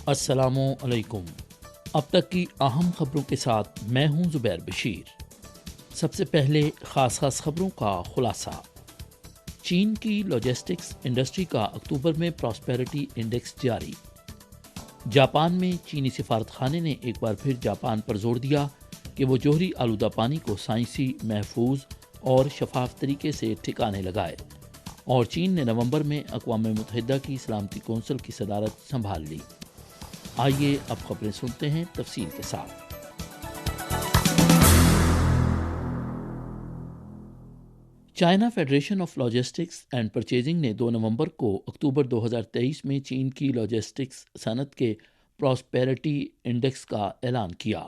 السلام علیکم۔ اب تک کی اہم خبروں کے ساتھ میں ہوں زبیر بشیر۔ سب سے پہلے خاص خبروں کا خلاصہ۔ چین کی لاجسٹکس انڈسٹری کا اکتوبر میں پراسپیرٹی انڈیکس جاری۔ جاپان میں چینی سفارت خانے نے ایک بار پھر جاپان پر زور دیا کہ وہ جوہری آلودہ پانی کو سائنسی، محفوظ اور شفاف طریقے سے ٹھکانے لگائے، اور چین نے نومبر میں اقوام متحدہ کی سلامتی کونسل کی صدارت سنبھال لی۔ آئیے اب خبریں سنتے ہیں تفصیل کے ساتھ۔ China federation of logistics and purchasing نے 2 نومبر کو اکتوبر 2023 میں چین کی لاجسٹکس صنعت کے پراسپیرٹی انڈیکس کا اعلان کیا۔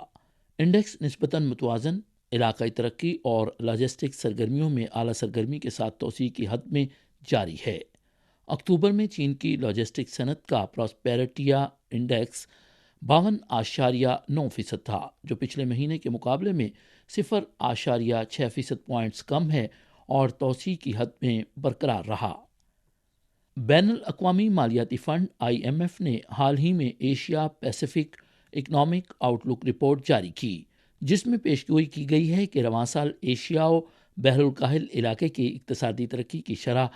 انڈیکس نسبتاً متوازن، علاقائی ترقی اور لاجسٹکس سرگرمیوں میں اعلیٰ سرگرمی کے ساتھ توسیع کی حد میں جاری ہے۔ اکتوبر میں چین کی لاجسٹکس صنعت کا پراسپیرٹیا انڈیکس 52.9% تھا، جو پچھلے مہینے کے مقابلے میں 0.6% پوائنٹس کم ہے اور توسیع کی حد میں برقرار رہا۔ بین الاقوامی مالیاتی فنڈ IMF نے حال ہی میں ایشیا پیسیفک اکنامک آؤٹ لک رپورٹ جاری کی، جس میں پیشگوئی کی گئی ہے کہ رواں سال ایشیا و بحر الکاہل علاقے کی اقتصادی ترقی کی شرح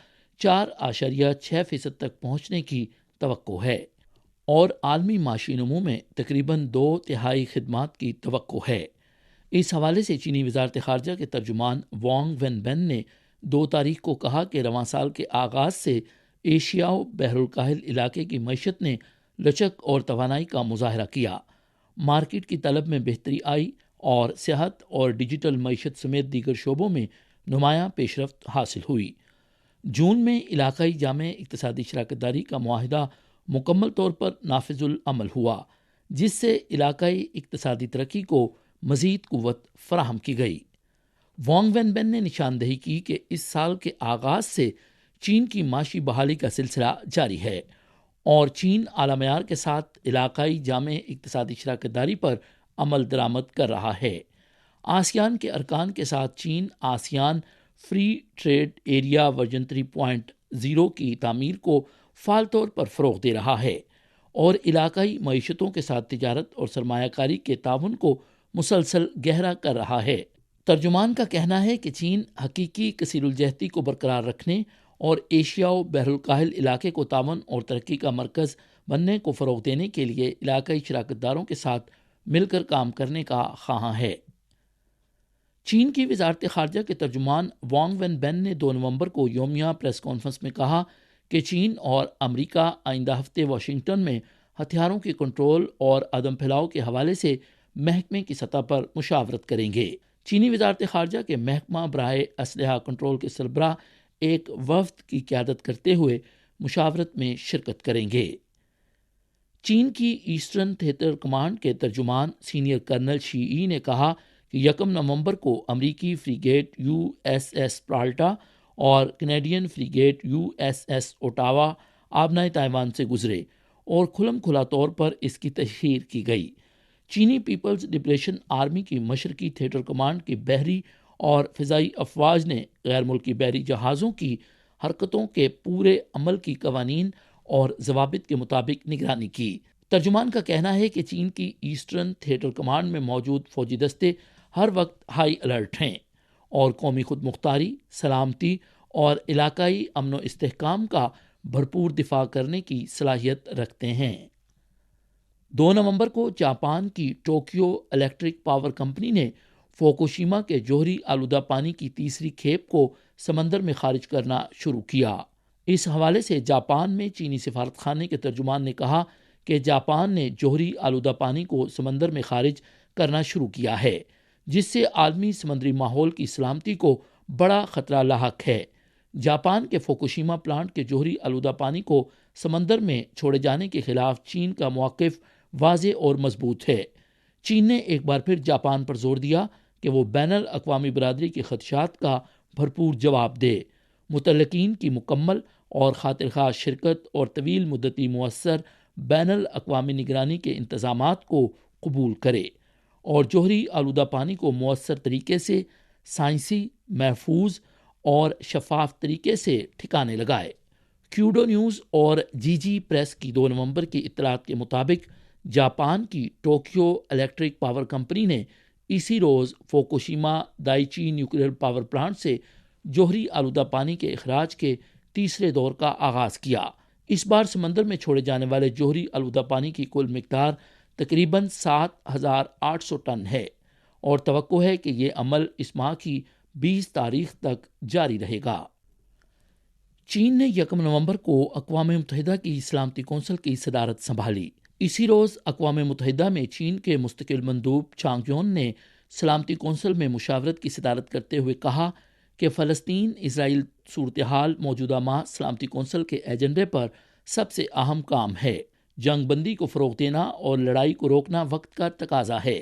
4.6% تک پہنچنے کی توقع ہے، اور عالمی معاشی نمو میں تقریباً 2/3 خدمات کی توقع ہے۔ اس حوالے سے چینی وزارت خارجہ کے ترجمان وانگ وین بین نے 2 تاریخ کو کہا کہ رواں سال کے آغاز سے ایشیا و بحر الکاہل علاقے کی معیشت نے لچک اور توانائی کا مظاہرہ کیا، مارکیٹ کی طلب میں بہتری آئی اور صحت اور ڈیجیٹل معیشت سمیت دیگر شعبوں میں نمایاں پیش رفت حاصل ہوئی۔ جون میں علاقائی جامع اقتصادی شراکت داری کا معاہدہ مکمل طور پر نافذ العمل ہوا، جس سے علاقائی اقتصادی ترقی کو مزید قوت فراہم کی گئی۔ وانگ وین بین نے نشاندہی کی کہ اس سال کے آغاز سے چین کی معاشی بحالی کا سلسلہ جاری ہے، اور چین اعلیٰ معیار کے ساتھ علاقائی جامع اقتصادی شراکت داری پر عمل درآمد کر رہا ہے۔ آسیان کے ارکان کے ساتھ چین ASEAN free trade area version 3.0 کی تعمیر کو فعال طور پر فروغ دے رہا ہے، اور علاقائی معیشتوں کے ساتھ تجارت اور سرمایہ کاری کے تعاون کو مسلسل گہرا کر رہا ہے۔ ترجمان کا کہنا ہے کہ چین حقیقی کثیر الجہتی کو برقرار رکھنے اور ایشیا و بحر الکاہل علاقے کو تعاون اور ترقی کا مرکز بننے کو فروغ دینے کے لیے علاقائی شراکت داروں کے ساتھ مل کر کام کرنے کا خواہاں ہے۔ چین کی وزارت خارجہ کے ترجمان وانگ وین بین نے 2 نومبر کو یومیہ پریس کانفرنس میں کہا کہ چین اور امریکہ آئندہ ہفتے واشنگٹن میں ہتھیاروں کے کنٹرول اور عدم پھیلاؤ کے حوالے سے محکمے کی سطح پر مشاورت کریں گے۔ چینی وزارت خارجہ کے محکمہ برائے اسلحہ کنٹرول کے سربراہ ایک وفد کی قیادت کرتے ہوئے مشاورت میں شرکت کریں گے۔ چین کی ایسٹرن تھیٹر کمانڈ کے ترجمان سینئر کرنل شی ای نے کہا کہ 1 نومبر کو امریکی فریگیٹ USS پرالٹا اور کینیڈین فریگیٹ USS اوٹاوا آبنائے تائیوان سے گزرے، اور کھلم کھلا طور پر اس کی تشہیر کی گئی۔ چینی پیپلز لبریشن آرمی کی مشرقی تھیٹر کمانڈ کی بحری اور فضائی افواج نے غیر ملکی بحری جہازوں کی حرکتوں کے پورے عمل کی قوانین اور ضوابط کے مطابق نگرانی کی۔ ترجمان کا کہنا ہے کہ چین کی ایسٹرن تھیٹر کمانڈ میں موجود فوجی دستے ہر وقت ہائی الرٹ ہیں، اور قومی خود مختاری، سلامتی اور علاقائی امن و استحکام کا بھرپور دفاع کرنے کی صلاحیت رکھتے ہیں۔ 2 نومبر کو جاپان کی ٹوکیو الیکٹرک پاور کمپنی نے فوکوشیما کے جوہری آلودہ پانی کی تیسری کھیپ کو سمندر میں خارج کرنا شروع کیا۔ اس حوالے سے جاپان میں چینی سفارت خانے کے ترجمان نے کہا کہ جاپان نے جوہری آلودہ پانی کو سمندر میں خارج کرنا شروع کیا ہے، جس سے عالمی سمندری ماحول کی سلامتی کو بڑا خطرہ لاحق ہے۔ جاپان کے فوکوشیما پلانٹ کے جوہری آلودہ پانی کو سمندر میں چھوڑے جانے کے خلاف چین کا موقف واضح اور مضبوط ہے۔ چین نے ایک بار پھر جاپان پر زور دیا کہ وہ بین الاقوامی برادری کے خدشات کا بھرپور جواب دے، متعلقین کی مکمل اور خاطر خواہ شرکت اور طویل مدتی مؤثر بین الاقوامی نگرانی کے انتظامات کو قبول کرے، اور جوہری آلودہ پانی کو مؤثر طریقے سے سائنسی، محفوظ اور شفاف طریقے سے ٹھکانے لگائے، کیوڈو نیوز اور جی جی پریس کی 2 نومبر کی اطلاعات کے مطابق جاپان کی ٹوکیو الیکٹرک پاور کمپنی نے اسی روز فوکوشیما دائچی نیوکلیئر پاور پلانٹ سے جوہری آلودہ پانی کے اخراج کے تیسرے دور کا آغاز کیا۔ اس بار سمندر میں چھوڑے جانے والے جوہری آلودہ پانی کی کل مقدار تقریباً 7,800 ٹن ہے اور توقع ہے کہ یہ عمل اس ماہ کی 20 تاریخ تک جاری رہے گا۔ چین نے 1 نومبر کو اقوام متحدہ کی سلامتی کونسل کی صدارت سنبھالی۔ اسی روز اقوام متحدہ میں چین کے مستقل مندوب چانگ یون نے سلامتی کونسل میں مشاورت کی صدارت کرتے ہوئے کہا کہ فلسطین اسرائیل صورتحال موجودہ ماہ سلامتی کونسل کے ایجنڈے پر سب سے اہم کام ہے۔ جنگ بندی کو فروغ دینا اور لڑائی کو روکنا وقت کا تقاضا ہے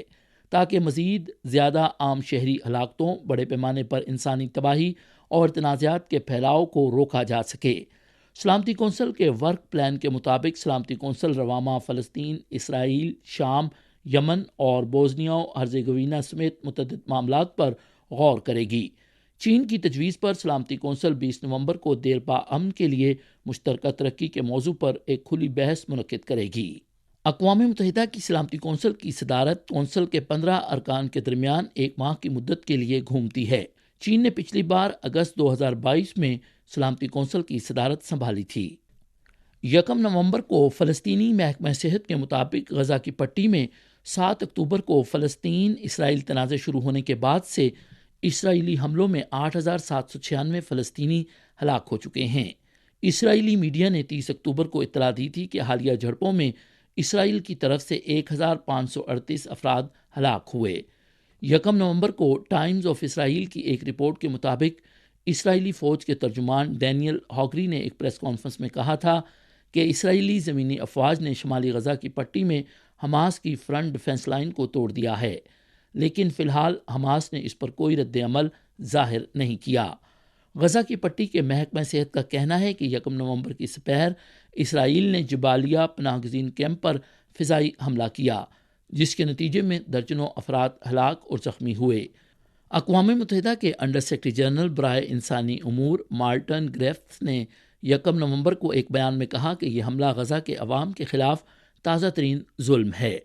تاکہ مزید زیادہ عام شہری ہلاکتوں، بڑے پیمانے پر انسانی تباہی اور تنازعات کے پھیلاؤ کو روکا جا سکے۔ سلامتی کونسل کے ورک پلان کے مطابق سلامتی کونسل رواں ماہ فلسطین، اسرائیل، شام، یمن اور بوسنیا و ہرزیگوینہ سمیت متعدد معاملات پر غور کرے گی۔ چین کی تجویز پر سلامتی کونسل 20 نومبر کو دیرپا امن کے لیے مشترکہ ترقی کے موضوع پر ایک کھلی بحث منعقد کرے گی۔ اقوام متحدہ کی سلامتی کونسل کی صدارت کونسل کے 15 ارکان کے درمیان 1 ماہ کی مدت کے لیے گھومتی ہے۔ چین نے پچھلی بار اگست 2022 میں سلامتی کونسل کی صدارت سنبھالی تھی۔ 1 نومبر کو فلسطینی محکمہ صحت کے مطابق غزہ کی پٹی میں 7 اکتوبر کو فلسطین اسرائیل تنازع شروع ہونے کے بعد سے اسرائیلی حملوں میں 8,796 فلسطینی ہلاک ہو چکے ہیں۔ اسرائیلی میڈیا نے 30 اکتوبر کو اطلاع دی تھی کہ حالیہ جھڑپوں میں اسرائیل کی طرف سے 1,538 افراد ہلاک ہوئے۔ 1 نومبر کو ٹائمز آف اسرائیل کی ایک رپورٹ کے مطابق اسرائیلی فوج کے ترجمان ڈینیل ہاگری نے ایک پریس کانفرنس میں کہا تھا کہ اسرائیلی زمینی افواج نے شمالی غزہ کی پٹی میں حماس کی فرنٹ ڈیفنس لائن کو توڑ دیا ہے، لیکن فی الحال حماس نے اس پر کوئی رد عمل ظاہر نہیں کیا۔ غزہ کی پٹی کے محکمہ صحت کا کہنا ہے کہ 1 نومبر کی سپہر اسرائیل نے جبالیہ پناہ گزین کیمپ پر فضائی حملہ کیا، جس کے نتیجے میں درجنوں افراد ہلاک اور زخمی ہوئے۔ اقوام متحدہ کے انڈر سیکرٹری جنرل برائے انسانی امور مارٹن گریفتھس نے 1 نومبر کو ایک بیان میں کہا کہ یہ حملہ غزہ کے عوام کے خلاف تازہ ترین ظلم ہے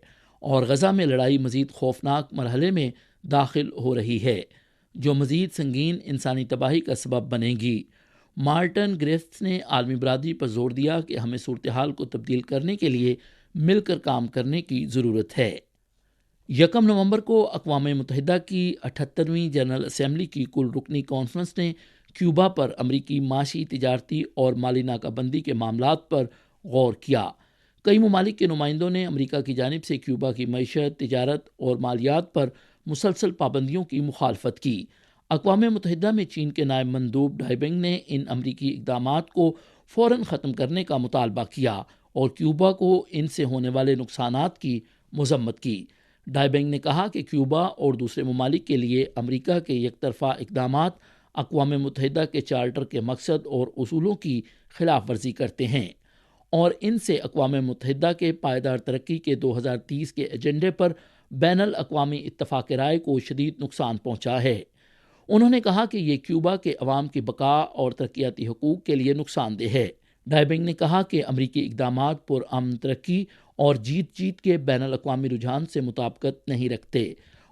اور غزہ میں لڑائی مزید خوفناک مرحلے میں داخل ہو رہی ہے، جو مزید سنگین انسانی تباہی کا سبب بنے گی۔ مارٹن گریفتھس نے عالمی برادری پر زور دیا کہ ہمیں صورتحال کو تبدیل کرنے کے لیے مل کر کام کرنے کی ضرورت ہے۔ 1 نومبر کو اقوام متحدہ کی 78ویں جنرل اسمبلی کی کل رکنی کانفرنس نے کیوبا پر امریکی معاشی، تجارتی اور مالی ناکہ بندی کے معاملات پر غور کیا۔ کئی ممالک کے نمائندوں نے امریکہ کی جانب سے کیوبا کی معیشت، تجارت اور مالیات پر مسلسل پابندیوں کی مخالفت کی۔ اقوام متحدہ میں چین کے نائب مندوب ڈائی بینگ نے ان امریکی اقدامات کو فوراً ختم کرنے کا مطالبہ کیا اور کیوبا کو ان سے ہونے والے نقصانات کی مذمت کی۔ ڈائی بینگ نے کہا کہ کیوبا اور دوسرے ممالک کے لیے امریکہ کے یک طرفہ اقدامات اقوام متحدہ کے چارٹر کے مقصد اور اصولوں کی خلاف ورزی کرتے ہیں اور ان سے اقوام متحدہ کے پائیدار ترقی کے 2030 کے ایجنڈے پر بین الاقوامی اتفاق رائے کو شدید نقصان پہنچا ہے۔ انہوں نے کہا کہ یہ کیوبا کے عوام کی بقا اور ترقیاتی حقوق کے لیے نقصان دہ ہے۔ ڈائی بینگ نے کہا کہ امریکی اقدامات پرامن ترقی اور جیت جیت کے بین الاقوامی رجحان سے مطابقت نہیں رکھتے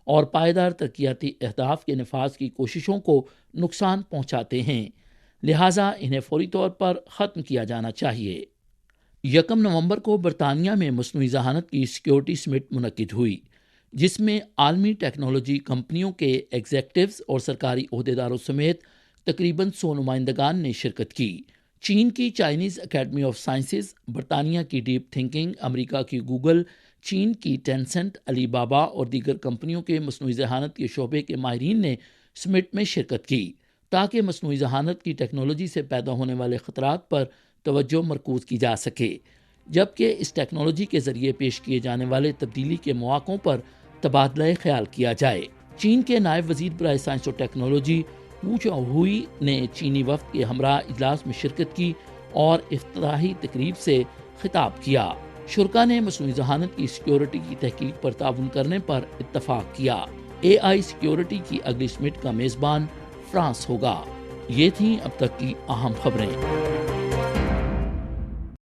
اور پائیدار ترقیاتی اہداف کے نفاذ کی کوششوں کو نقصان پہنچاتے ہیں، لہٰذا انہیں فوری طور پر ختم کیا جانا چاہیے۔ 1 نومبر کو برطانیہ میں مصنوعی ذہانت کی سیکیورٹی سمٹ منعقد ہوئی، جس میں عالمی ٹیکنالوجی کمپنیوں کے ایگزیکٹوز اور سرکاری عہدیداروں سمیت تقریباً 100 نمائندگان نے شرکت کی۔ چین کی چائنیز اکیڈمی آف سائنسز، برطانیہ کی ڈیپ تھنکنگ، امریکہ کی گوگل، چین کی ٹینسنٹ، علی بابا اور دیگر کمپنیوں کے مصنوعی ذہانت کے شعبے کے ماہرین نے سمٹ میں شرکت کی تاکہ مصنوعی ذہانت کی ٹیکنالوجی سے پیدا ہونے والے خطرات پر توجہ مرکوز کی جا سکے، جبکہ اس ٹیکنالوجی کے ذریعے پیش کیے جانے والے تبدیلی کے مواقعوں پر تبادلہ خیال کیا جائے۔ چین کے نائب وزیر برائے سائنس و ٹیکنالوجی وو چاؤہوئی نے چینی وفد کے ہمراہ اجلاس میں شرکت کی اور افتتاحی تقریب سے خطاب کیا۔ شرکاء نے مصنوعی ذہانت کی سیکیورٹی کی تحقیق پر تعاون کرنے پر اتفاق کیا۔ AI سیکیورٹی کی اگلی سمٹ کا میزبان فرانس ہوگا۔ یہ تھیں اب تک کی اہم خبریں۔